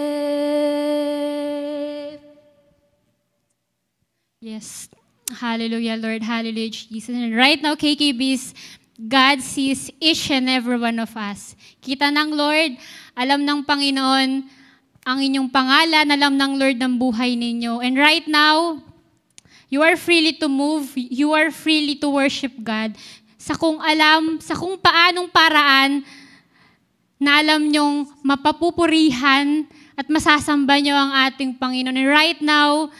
Yes. Hallelujah, Lord. Hallelujah, Jesus. And right now, KKBs, God sees each and every one of us. Kita ng Lord, alam ng Panginoon ang inyong pangalan, alam ng Lord ng buhay ninyo. And right now, you are freely to move, you are freely to worship God sa kung paanong paraan na alam nyong mapapupurihan at masasamba nyo ang ating Panginoon. And right now,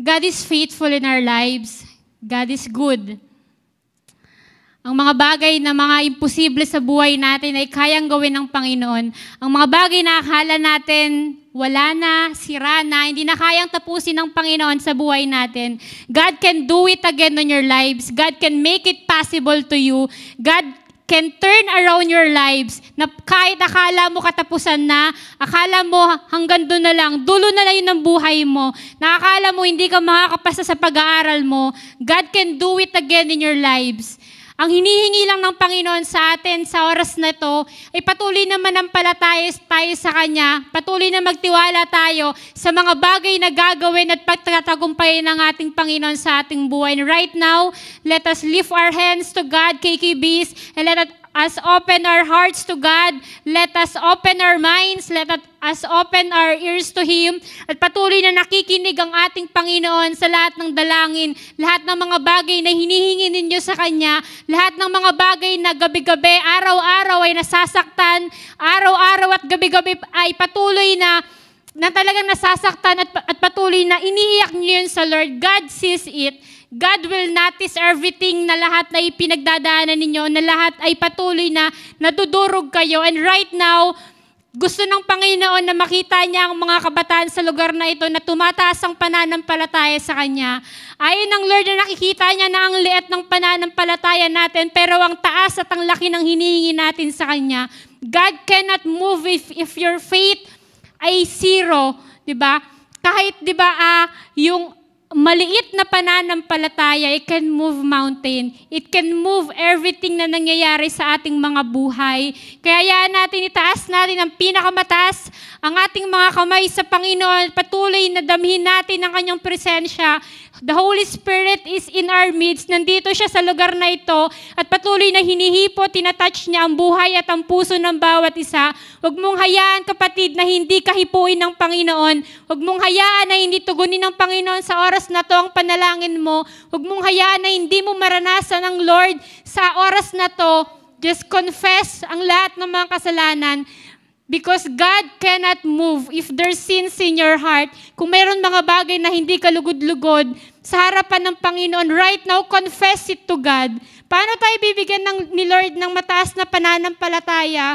God is faithful in our lives. God is good. Ang mga bagay na mga imposible sa buhay natin ay kayang gawin ng Panginoon. Ang mga bagay na akala natin wala na, sira na, hindi na kayang tapusin ng Panginoon sa buhay natin. God can do it again in your lives. God can make it possible to you. God can turn around your lives na kahit akala mo katapusan na, akala mo hanggang doon na lang, dulo na lang yun ng buhay mo, na akala mo hindi ka makakapasa sa pag-aaral mo, God can do it again in your lives. Ang hinihingi lang ng Panginoon sa atin sa oras na ito ay patuloy na manampalataya tayo sa Kanya, patuloy na magtiwala tayo sa mga bagay na gagawin at pagtatagumpayin ng ating Panginoon sa ating buhay. And right now, let us lift our hands to God, KKBs, and let us open our hearts to God. Let us open our minds. Let us open our ears to Him. At patuloy na nakikinig ang ating Panginoon sa lahat ng dalangin, lahat ng mga bagay na hinihingi ninyo sa Kanya, lahat ng mga bagay na gabi-gabi, araw-araw ay nasasaktan, araw-araw at gabi-gabi ay patuloy na talagang nasasaktan at patuloy na iniiyak niyo yun sa Lord. God sees it. God will notice everything na lahat na ipinagdadaanan ninyo, na lahat ay patuloy na nadudurog kayo. And right now, gusto ng Panginoon na makita niya ang mga kabataan sa lugar na ito na tumataas ang pananampalataya sa Kanya. Ayon ng Lord na nakikita niya na ang liit ng pananampalataya natin, pero ang taas at ang laki ng hinihingi natin sa Kanya. God cannot move if your faith ay zero, di ba? Kahit, di ba, yung maliit na pananampalataya, it can move mountain. It can move everything na nangyayari sa ating mga buhay. Kaya hayaan natin, itaas natin ang pinakamataas, ang ating mga kamay sa Panginoon. Patuloy na damhin natin ang Kanyang presensya. The Holy Spirit is in our midst. Nandito siya sa lugar na ito at patuloy na hinihipo, tinatouch niya ang buhay at ang puso ng bawat isa. Huwag mong hayaan, kapatid, na hindi kahipuin ng Panginoon. Huwag mong hayaan na hindi tugunin ng Panginoon sa oras na to ang panalangin mo. Huwag mong hayaan na hindi mo maranasan ang Lord sa oras na to. Just confess ang lahat ng mga kasalanan. Because God cannot move if there's sins in your heart. Kung mayroon mga bagay na hindi ka lugod-lugod sa harapan ng Panginoon, right now, confess it to God. Paano tayo bibigyan ni Lord ng mataas na pananampalataya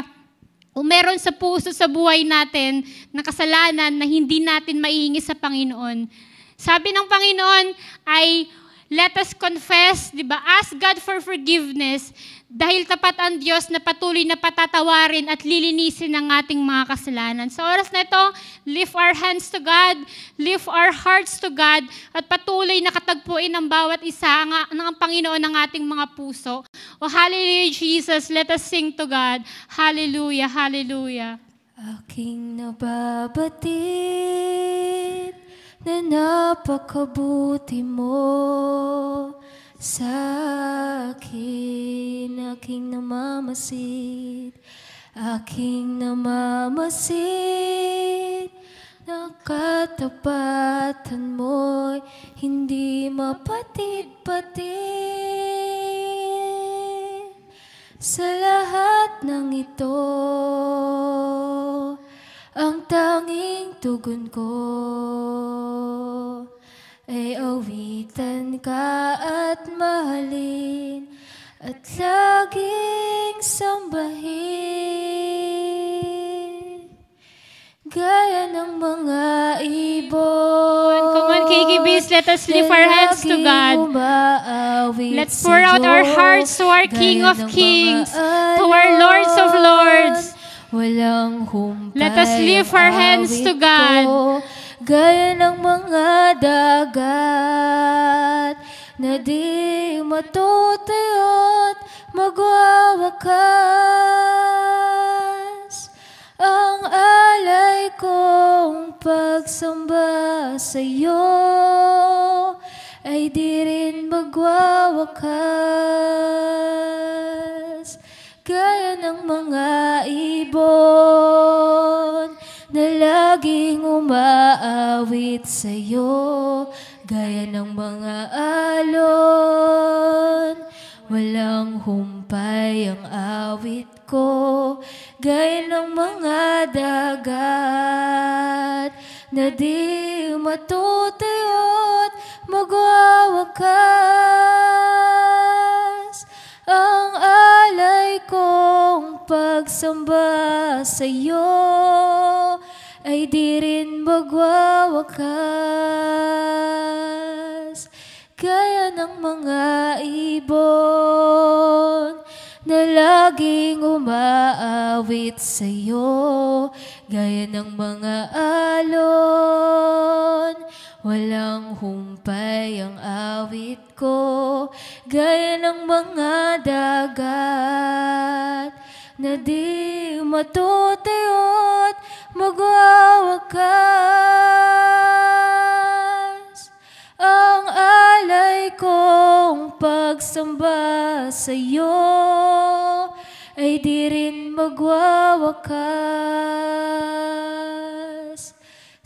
kung meron sa puso, sa buhay natin, na kasalanan na hindi natin maihingi sa Panginoon? Sabi ng Panginoon ay, let us confess, di ba? Ask God for forgiveness. Dahil tapat ang Diyos na patuloy na patatawarin at lilinisin ang ating mga kasalanan. Sa oras na ito, lift our hands to God, lift our hearts to God, at patuloy na katagpuin ng bawat isa ng Panginoon ng ating mga puso. O hallelujah, Jesus, let us sing to God. Hallelujah, hallelujah. Aking nababatid na napakabuti mo sa akin, aking namamasid, na katapatan mo'y hindi mapatid-patid. Sa lahat ng ito, ang tanging tugon ko ay awitan ka at mahalin at laging sambahin. Gaya ng mga ibon. Come on, KKBs, let us lift our hands to God. Let's pour out our hearts to our King of Kings, to our Lords of Lords. Walang humpay. Let us lift our hands to God. Gaya ng mga dagat na di matutuyot, magwawakas. Ang alay kong pagsamba sa'yo ay di rin magwawakas. Gaya ng mga ibon na laging umaawit sa'yo, gaya ng mga alon. Walang humpay ang awit ko, gaya ng mga dagat na di matutuyot, magwawakas. Ang alay kong pagsamba sa'yo ay di rin magwawakas. Gaya ng mga ibon na laging umaawit sa'yo, gaya ng mga alon. Walang humpay ang awit ko, gaya ng mga dagat na di matutuyot, magwawakas. Ang alay kong pagsamba sa'yo ay di rin magwawakas.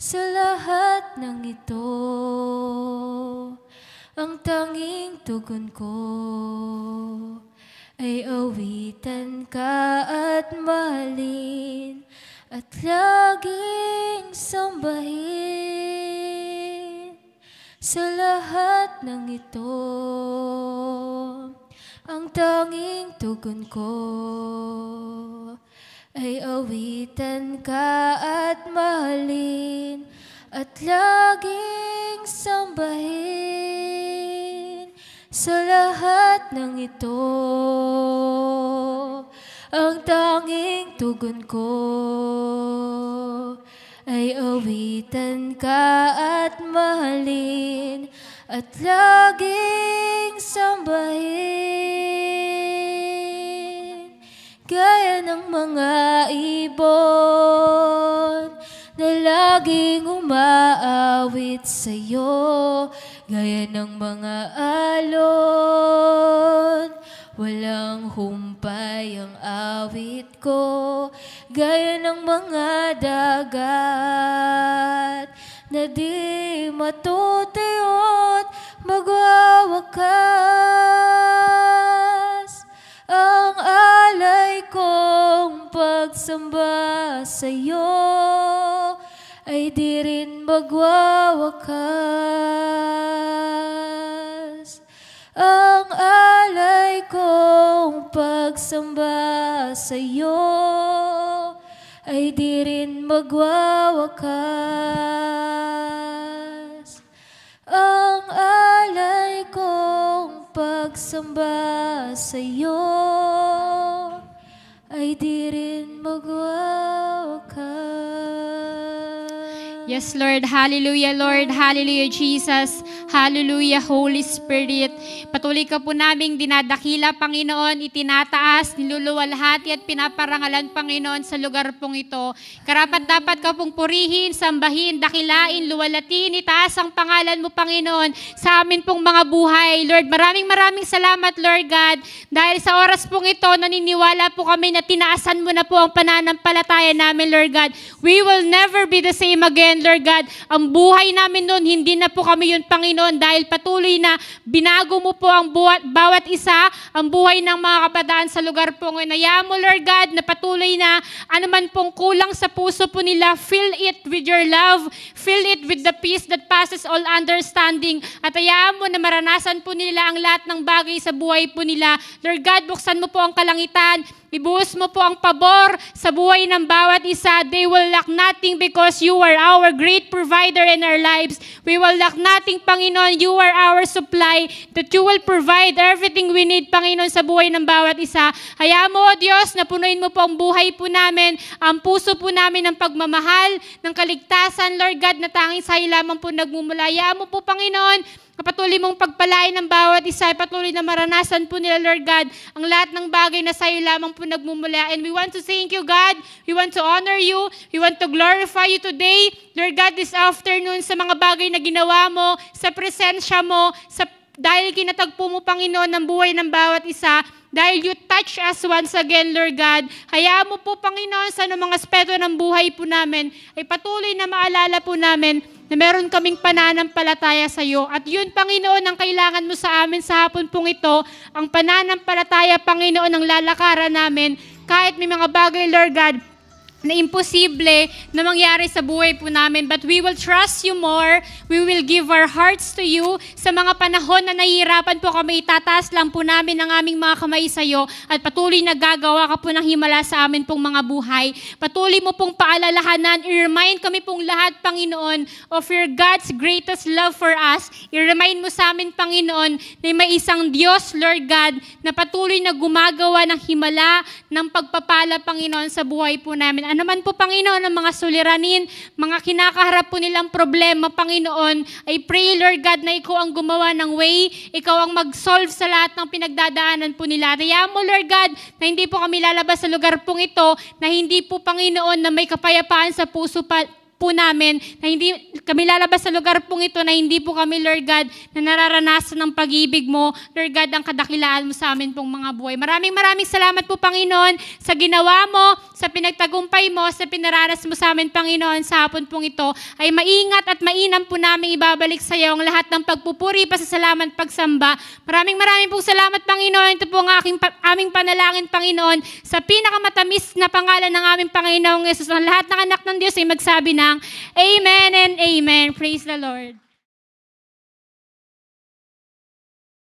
Sa lahat ng ito, ang tanging tugon ko ay awitan ka at mahalin at laging sambahin. Sa lahat ng ito, ang tanging tugon ko ay awitan ka at mahalin at laging sambahin. Sa lahat ng ito, ang tanging tugon ko ay awitan ka at mahalin at laging sambahin. Gaya ng mga ibon na laging umaawit sa'yo, gaya ng mga alon, walang humpay ang awit ko, gaya ng mga dagat na di matutuyot, magwawakas. Ang alay kong pagsamba sa'yo ay di rin magwawakas. Ang alay kong pagsamba sa'yo ay di rin magwawakas. Ang alay kong pagsamba sa'yo ay di rin magwawakas. Yes, Lord. Hallelujah, Lord. Hallelujah, Jesus. Hallelujah, Holy Spirit. Patuloy ka po naming dinadakila, Panginoon, itinataas, niluluwalhati at pinaparangalan, Panginoon, sa lugar pong ito. Karapat dapat ka pong purihin, sambahin, dakilain, luwalatin, itaas ang pangalan mo, Panginoon, sa amin pong mga buhay. Lord, maraming salamat, Lord God, dahil sa oras pong ito, naniniwala po kami na tinaasan mo na po ang pananampalataya namin, Lord God. We will never be the same again, Lord God. Ang buhay namin noon, hindi na po kami yun, Panginoon, dahil patuloy na binago mo po ang bawat isa, ang buhay ng mga kabataan sa lugar po ngayon. Hayaan mo, Lord God, na patuloy na anuman pong kulang sa puso po nila, fill it with your love, fill it with the peace that passes all understanding. At hayaan mo na maranasan po nila ang lahat ng bagay sa buhay po nila. Lord God, buksan mo po ang kalangitan, ibuhos mo po ang pabor sa buhay ng bawat isa. They will lack nothing because you are our great provider in our lives. We will lack nothing, Panginoon. You are our supply, that you will provide everything we need, Panginoon, sa buhay ng bawat isa. Hayaan mo, O Diyos, na punuin mo po ang buhay po namin, ang puso po namin ng pagmamahal, ng kaligtasan, Lord God, na tanging sa'yo lamang po nagmumula. Hayaan mo po, Panginoon, patuloy mong pagpalain ng bawat isa, patuloy na maranasan po nila, Lord God, ang lahat ng bagay na sa'yo lamang po nagmumula. And we want to thank you, God. We want to honor you. We want to glorify you today, Lord God, this afternoon sa mga bagay na ginawa mo, sa presensya mo, dahil kinatagpo mo, Panginoon, ng buhay ng bawat isa, dahil you touch us once again, Lord God. Hayaan mo po, Panginoon, sa mga aspeto ng buhay po namin, ay patuloy na maalala po namin na meron kaming pananampalataya sa iyo. At yun, Panginoon, ang kailangan mo sa amin sa hapon pong ito, ang pananampalataya, Panginoon, ang lalakaran namin, kahit may mga bagay, Lord God, na imposible na mangyari sa buhay po namin. But we will trust you more. We will give our hearts to you. Sa mga panahon na nahihirapan po kami, itataas lang po namin ang aming mga kamay sa iyo at patuloy na gagawa ka po ng himala sa amin pong mga buhay. Patuloy mo pong paalalahanan, i-remind kami pong lahat, Panginoon, of your God's greatest love for us. I-remind mo sa amin, Panginoon, na may isang Diyos, Lord God, na patuloy na gumagawa ng himala, ng pagpapala, Panginoon, sa buhay po namin. Ano man po, Panginoon, ang mga suliranin, mga kinakaharap po nilang problema, Panginoon, I pray, Lord God, na ikaw ang gumawa ng way, ikaw ang mag-solve sa lahat ng pinagdadaanan po nila. Hayaan mo, Lord God, na hindi po kami lalabas sa lugar pong ito, na hindi po, Panginoon, na may kapayapaan sa puso po namin, na hindi kami lalabas sa lugar pong ito, na hindi po kami, Lord God, na nararanasan ng pag-ibig mo, Lord God, ang kadakilaan mo sa amin pong mga buhay. Maraming salamat po, Panginoon, sa ginawa mo, sa pinagtagumpay mo, sa pinaranas mo sa amin, Panginoon, sa hapon pong ito, ay maingat at mainam po namin ibabalik sa iyo ang lahat ng pagpupuri, pasasalamat, pagsamba. Maraming pong salamat, Panginoon. Ito po ang aming panalangin, Panginoon, sa pinakamatamis na pangalan ng aming Panginoong Yesus. Ang lahat ng anak ng Diyos ay magsabi ng Amen and Amen. Praise the Lord.